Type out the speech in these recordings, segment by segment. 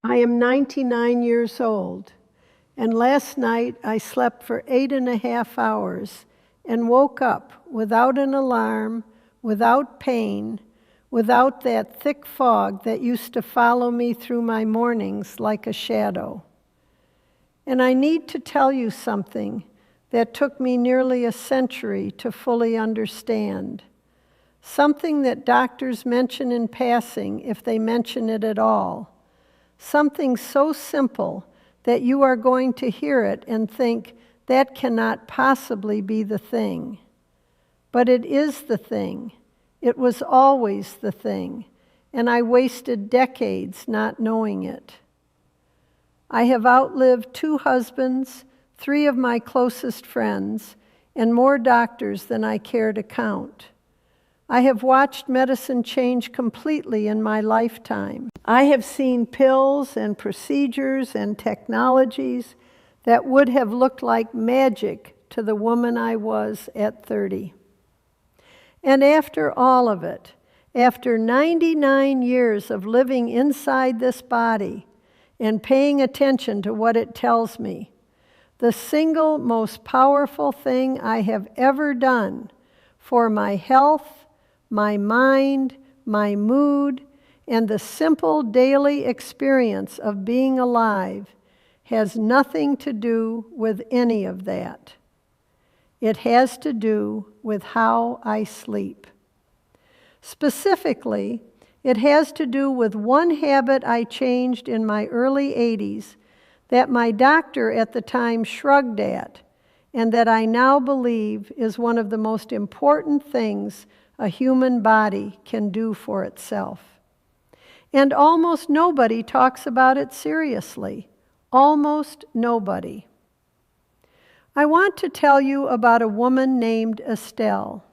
I am 99 years old, and last night I slept for 8.5 hours and woke up without an alarm, without pain, without that thick fog that used to follow me through my mornings like a shadow. And I need to tell you something that took me nearly a century to fully understand. Something that doctors mention in passing, if they mention it at all. Something so simple that you are going to hear it and think, that cannot possibly be the thing. But it is the thing. It was always the thing, and I wasted decades not knowing it. I have outlived 2 husbands, 3 of my closest friends, and more doctors than I care to count. I have watched medicine change completely in my lifetime. I have seen pills and procedures and technologies that would have looked like magic to the woman I was at 30. And after all of it, after 99 years of living inside this body and paying attention to what it tells me, the single most powerful thing I have ever done for my health, my mind, my mood, and the simple daily experience of being alive has nothing to do with any of that. It has to do with how I sleep. Specifically, it has to do with one habit I changed in my early 80s that my doctor at the time shrugged at, and that I now believe is one of the most important things a human body can do for itself. And almost nobody talks about it seriously. Almost nobody. I want to tell you about a woman named Estelle.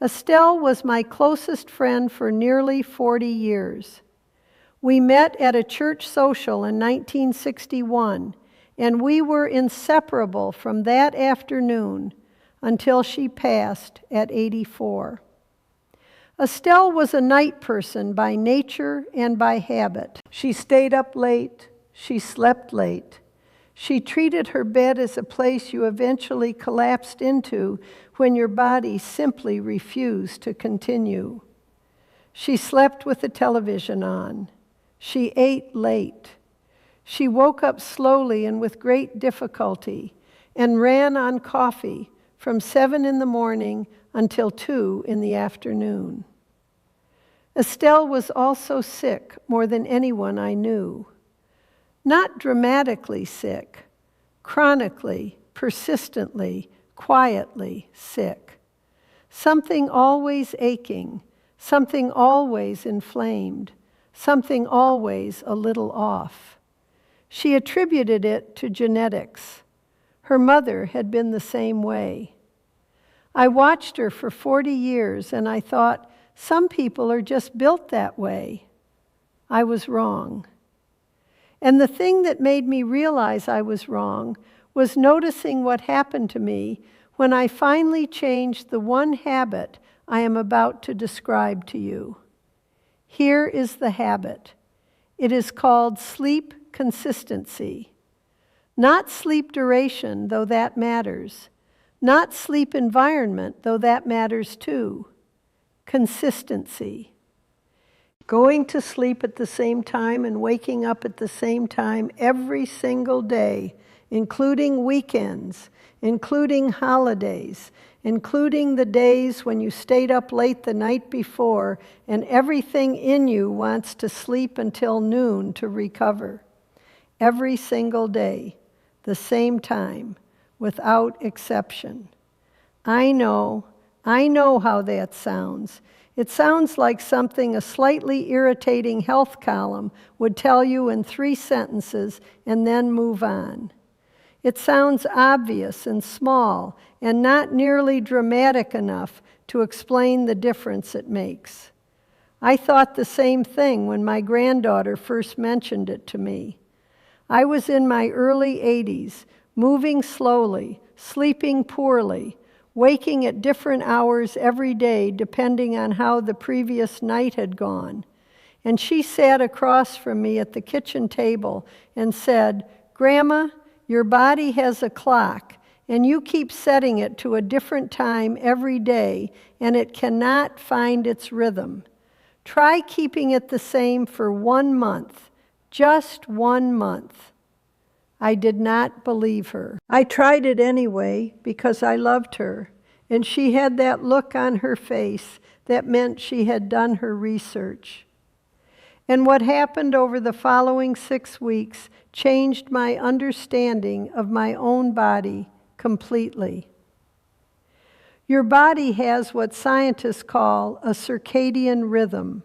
Estelle was my closest friend for nearly 40 years. We met at a church social in 1961, and we were inseparable from that afternoon until she passed at 84. Estelle was a night person by nature and by habit. She stayed up late, she slept late. She treated her bed as a place you eventually collapsed into when your body simply refused to continue. She slept with the television on. She ate late. She woke up slowly and with great difficulty and ran on coffee from 7 in the morning until 2 in the afternoon. Estelle was also sick more than anyone I knew. Not dramatically sick, chronically, persistently, quietly sick. Something always aching, something always inflamed, something always a little off. She attributed it to genetics. Her mother had been the same way. I watched her for 40 years and I thought, some people are just built that way. I was wrong. And the thing that made me realize I was wrong was noticing what happened to me when I finally changed the one habit I am about to describe to you. Here is the habit. It is called sleep consistency. Not sleep duration, though that matters. Not sleep environment, though that matters too. Consistency. Going to sleep at the same time and waking up at the same time every single day, including weekends, including holidays, including the days when you stayed up late the night before and everything in you wants to sleep until noon to recover. Every single day, the same time, without exception. I know how that sounds. It sounds like something a slightly irritating health column would tell you in 3 sentences and then move on. It sounds obvious and small and not nearly dramatic enough to explain the difference it makes. I thought the same thing when my granddaughter first mentioned it to me. I was in my early 80s, moving slowly, sleeping poorly, waking at different hours every day depending on how the previous night had gone. and she sat across from me at the kitchen table and said, "Grandma, your body has a clock, and you keep setting it to a different time every day, and it cannot find its rhythm. Try keeping it the same for 1 month, just 1 month." I did not believe her. I tried it anyway because I loved her, and she had that look on her face that meant she had done her research. And what happened over the following 6 weeks changed my understanding of my own body completely. Your body has what scientists call a circadian rhythm,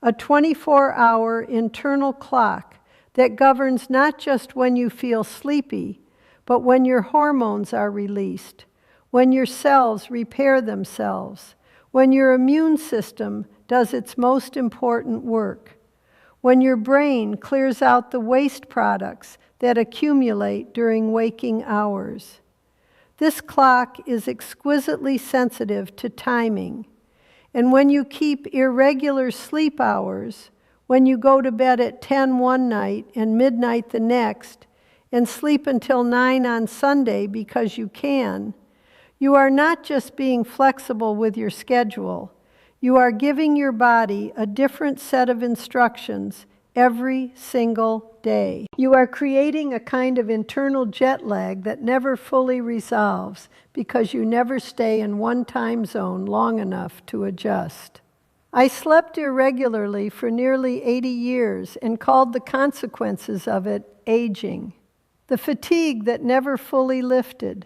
a 24-hour internal clock that governs not just when you feel sleepy, but when your hormones are released, when your cells repair themselves, when your immune system does its most important work, when your brain clears out the waste products that accumulate during waking hours. This clock is exquisitely sensitive to timing, and when you keep irregular sleep hours, when you go to bed at 10 one night and midnight the next, and sleep until 9 on Sunday because you can, you are not just being flexible with your schedule, you are giving your body a different set of instructions every single day. You are creating a kind of internal jet lag that never fully resolves because you never stay in one time zone long enough to adjust. I slept irregularly for nearly 80 years and called the consequences of it aging. The fatigue that never fully lifted.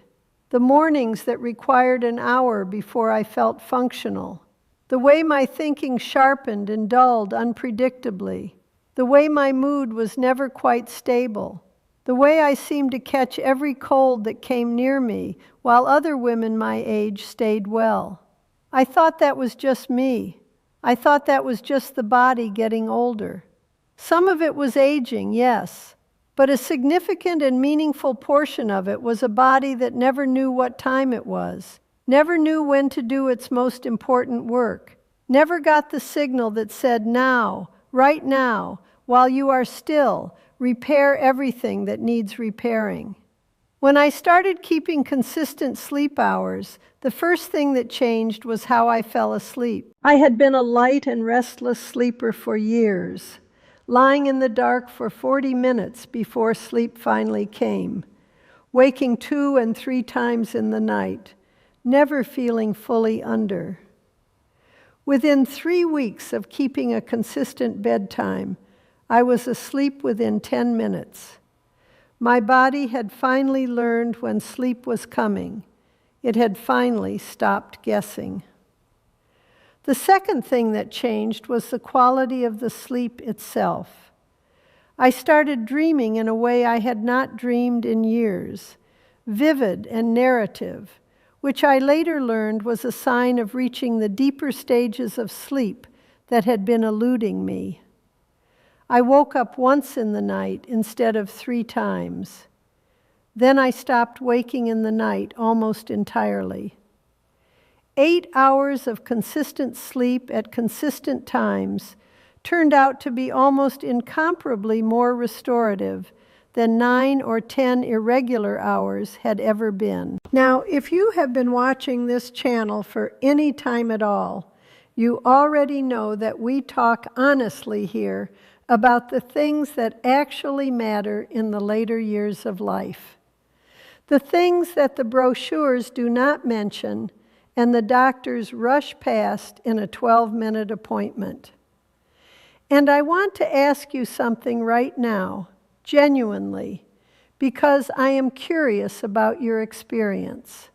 The mornings that required an hour before I felt functional. The way my thinking sharpened and dulled unpredictably. The way my mood was never quite stable. The way I seemed to catch every cold that came near me while other women my age stayed well. I thought that was just me. I thought that was just the body getting older. Some of it was aging, yes, but a significant and meaningful portion of it was a body that never knew what time it was, never knew when to do its most important work, never got the signal that said now, right now, while you are still, repair everything that needs repairing. When I started keeping consistent sleep hours, the first thing that changed was how I fell asleep. I had been a light and restless sleeper for years, lying in the dark for 40 minutes before sleep finally came, waking 2 and 3 times in the night, never feeling fully under. Within 3 weeks of keeping a consistent bedtime, I was asleep within 10 minutes. My body had finally learned when sleep was coming. It had finally stopped guessing. The second thing that changed was the quality of the sleep itself. I started dreaming in a way I had not dreamed in years, vivid and narrative, which I later learned was a sign of reaching the deeper stages of sleep that had been eluding me. I woke up once in the night instead of 3 times. Then I stopped waking in the night almost entirely. 8 hours of consistent sleep at consistent times turned out to be almost incomparably more restorative than 9 or 10 irregular hours had ever been. Now, if you have been watching this channel for any time at all, you already know that we talk honestly here about the things that actually matter in the later years of life. The things that the brochures do not mention and the doctors rush past in a 12-minute appointment. And I want to ask you something right now, genuinely, because I am curious about your experience.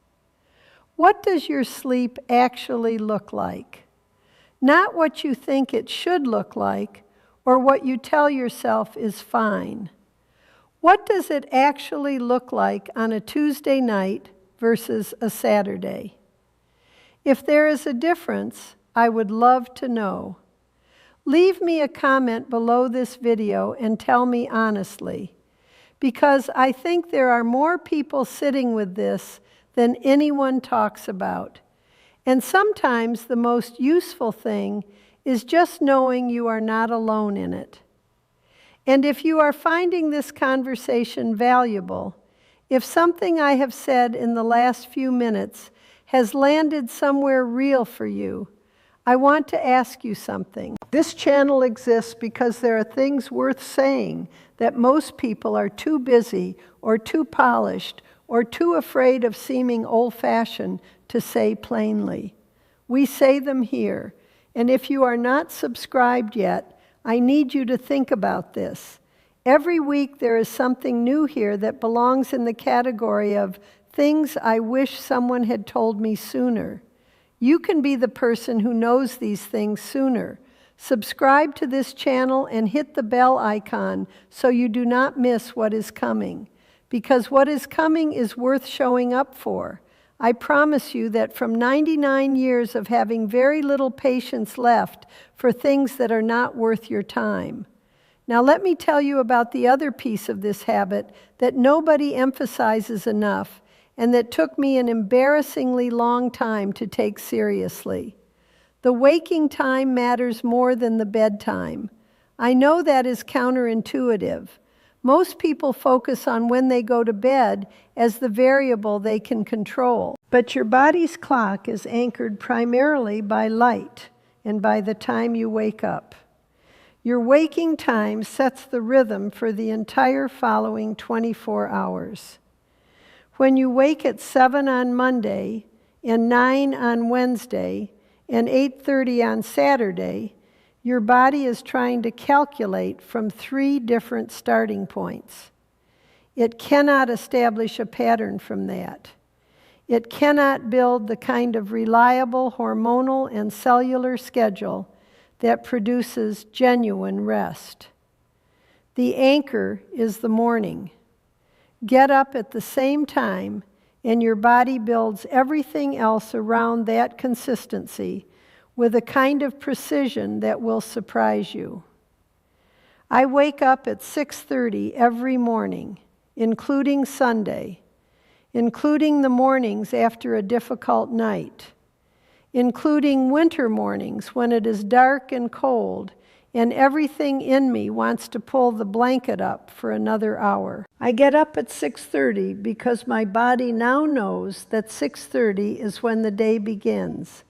What does your sleep actually look like? Not what you think it should look like, or what you tell yourself is fine. What does it actually look like on a Tuesday night versus a Saturday? If there is a difference, I would love to know. Leave me a comment below this video and tell me honestly, because I think there are more people sitting with this than anyone talks about. And sometimes the most useful thing is just knowing you are not alone in it. And if you are finding this conversation valuable, if something I have said in the last few minutes has landed somewhere real for you, I want to ask you something. This channel exists because there are things worth saying that most people are too busy or too polished or too afraid of seeming old-fashioned to say plainly. We say them here, and if you are not subscribed yet, I need you to think about this. Every week there is something new here that belongs in the category of things I wish someone had told me sooner. You can be the person who knows these things sooner. Subscribe to this channel and hit the bell icon so you do not miss what is coming. Because what is coming is worth showing up for. I promise you that from 99 years of having very little patience left for things that are not worth your time. Now let me tell you about the other piece of this habit that nobody emphasizes enough and that took me an embarrassingly long time to take seriously. The waking time matters more than the bedtime. I know that is counterintuitive. Most people focus on when they go to bed as the variable they can control. But your body's clock is anchored primarily by light and by the time you wake up. Your waking time sets the rhythm for the entire following 24 hours. When you wake at 7 on Monday and 9 on Wednesday and 8:30 on Saturday, your body is trying to calculate from 3 different starting points. It cannot establish a pattern from that. It cannot build the kind of reliable hormonal and cellular schedule that produces genuine rest. The anchor is the morning. Get up at the same time, and your body builds everything else around that consistency with a kind of precision that will surprise you. I wake up at 6:30 every morning, including Sunday, including the mornings after a difficult night, including winter mornings when it is dark and cold and everything in me wants to pull the blanket up for another hour. I get up at 6:30 because my body now knows that 6:30 is when the day begins.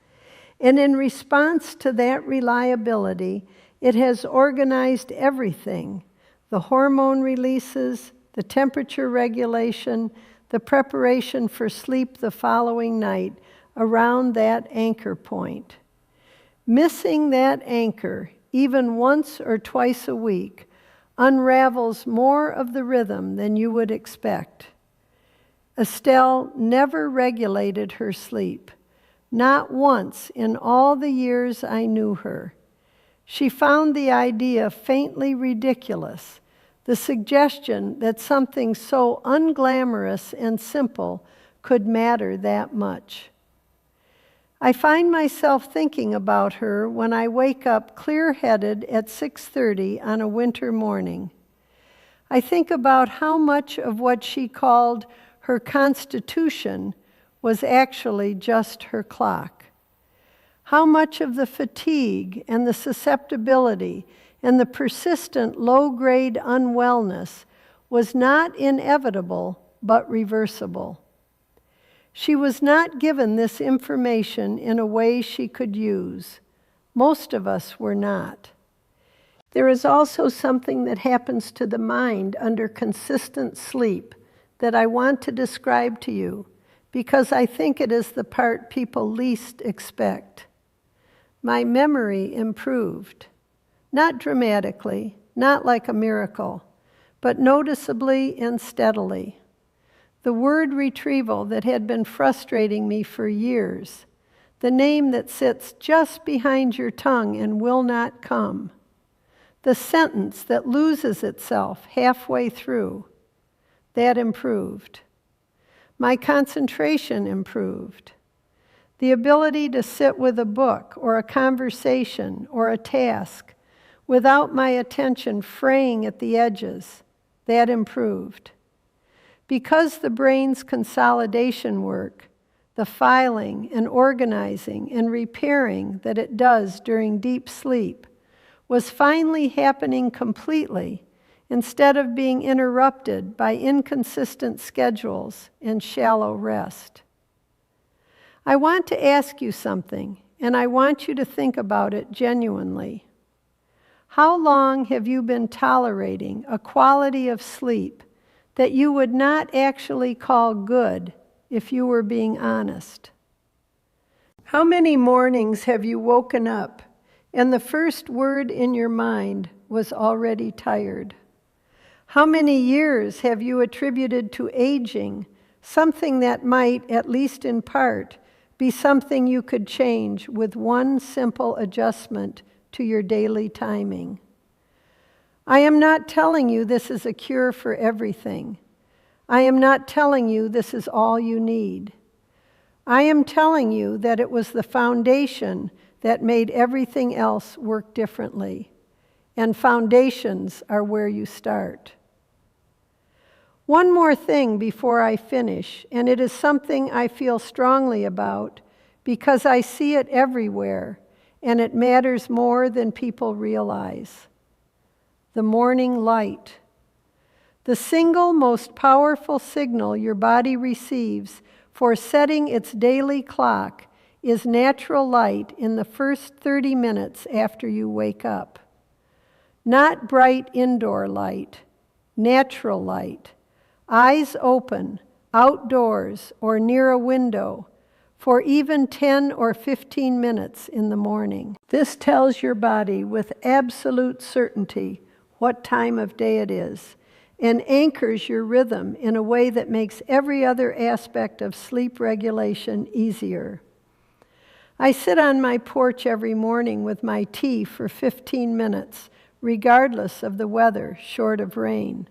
And in response to that reliability, it has organized everything: the hormone releases, the temperature regulation, the preparation for sleep the following night around that anchor point. Missing that anchor, even once or twice a week, unravels more of the rhythm than you would expect. Estelle never regulated her sleep, not once in all the years I knew her. She found the idea faintly ridiculous, the suggestion that something so unglamorous and simple could matter that much. I find myself thinking about her when I wake up clear-headed at 6:30 on a winter morning. I think about how much of what she called her constitution was actually just her clock. How much of the fatigue and the susceptibility and the persistent low-grade unwellness was not inevitable but reversible. She was not given this information in a way she could use. Most of us were not. There is also something that happens to the mind under consistent sleep that I want to describe to you because I think it is the part people least expect. My memory improved. Not dramatically, not like a miracle, but noticeably and steadily. The word retrieval that had been frustrating me for years, the name that sits just behind your tongue and will not come, the sentence that loses itself halfway through, that improved. My concentration improved. The ability to sit with a book or a conversation or a task without my attention fraying at the edges, that improved. Because the brain's consolidation work, the filing and organizing and repairing that it does during deep sleep, was finally happening completely instead of being interrupted by inconsistent schedules and shallow rest. I want to ask you something, and I want you to think about it genuinely. How long have you been tolerating a quality of sleep that you would not actually call good if you were being honest? How many mornings have you woken up and the first word in your mind was already tired? How many years have you attributed to aging something that might, at least in part, be something you could change with one simple adjustment to your daily timing? I am not telling you this is a cure for everything. I am not telling you this is all you need. I am telling you that it was the foundation that made everything else work differently. And foundations are where you start. One more thing before I finish, and it is something I feel strongly about because I see it everywhere, and it matters more than people realize. The morning light. The single most powerful signal your body receives for setting its daily clock is natural light in the first 30 minutes after you wake up. Not bright indoor light, natural light. Eyes open, outdoors, or near a window for even 10 or 15 minutes in the morning. This tells your body with absolute certainty what time of day it is and anchors your rhythm in a way that makes every other aspect of sleep regulation easier. I sit on my porch every morning with my tea for 15 minutes, regardless of the weather, short of rain.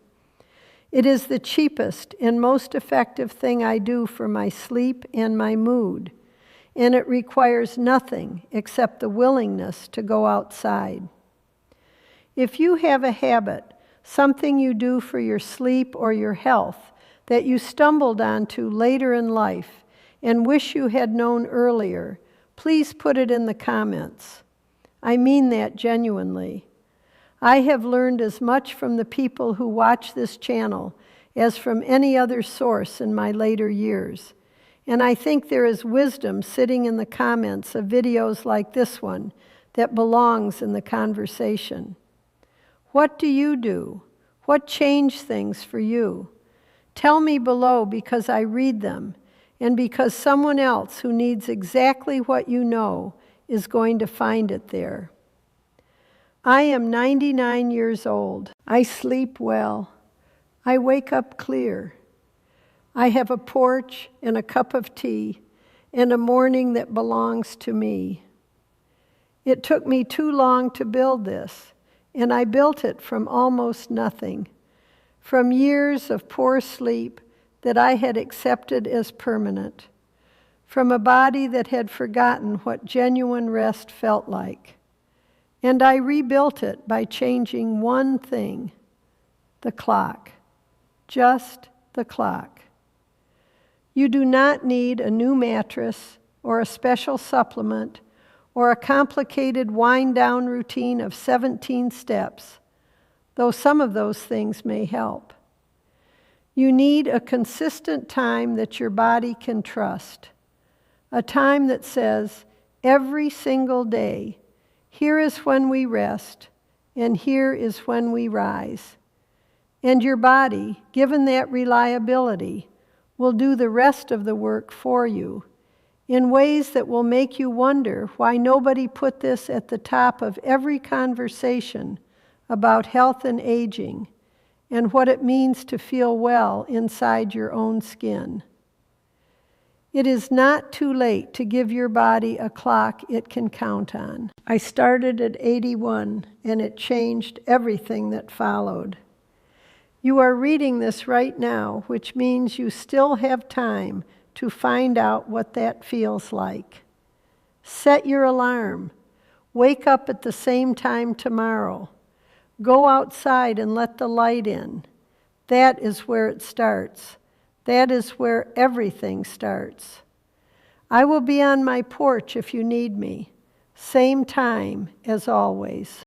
It is the cheapest and most effective thing I do for my sleep and my mood, and it requires nothing except the willingness to go outside. If you have a habit, something you do for your sleep or your health that you stumbled onto later in life and wish you had known earlier, please put it in the comments. I mean that genuinely. I have learned as much from the people who watch this channel as from any other source in my later years. And I think there is wisdom sitting in the comments of videos like this one that belongs in the conversation. What do you do? What changed things for you? Tell me below because I read them and because someone else who needs exactly what you know is going to find it there. I am 99 years old. I sleep well. I wake up clear. I have a porch and a cup of tea and a morning that belongs to me. It took me too long to build this, and I built it from almost nothing, from years of poor sleep that I had accepted as permanent, from a body that had forgotten what genuine rest felt like. And I rebuilt it by changing one thing, the clock, just the clock. You do not need a new mattress or a special supplement or a complicated wind-down routine of 17 steps, though some of those things may help. You need a consistent time that your body can trust, a time that says, every single day, here is when we rest, and here is when we rise. And your body, given that reliability, will do the rest of the work for you in ways that will make you wonder why nobody put this at the top of every conversation about health and aging and what it means to feel well inside your own skin. It is not too late to give your body a clock it can count on. I started at 81, and it changed everything that followed. You are reading this right now, which means you still have time to find out what that feels like. Set your alarm. Wake up at the same time tomorrow. Go outside and let the light in. That is where it starts. That is where everything starts. I will be on my porch if you need me. Same time as always.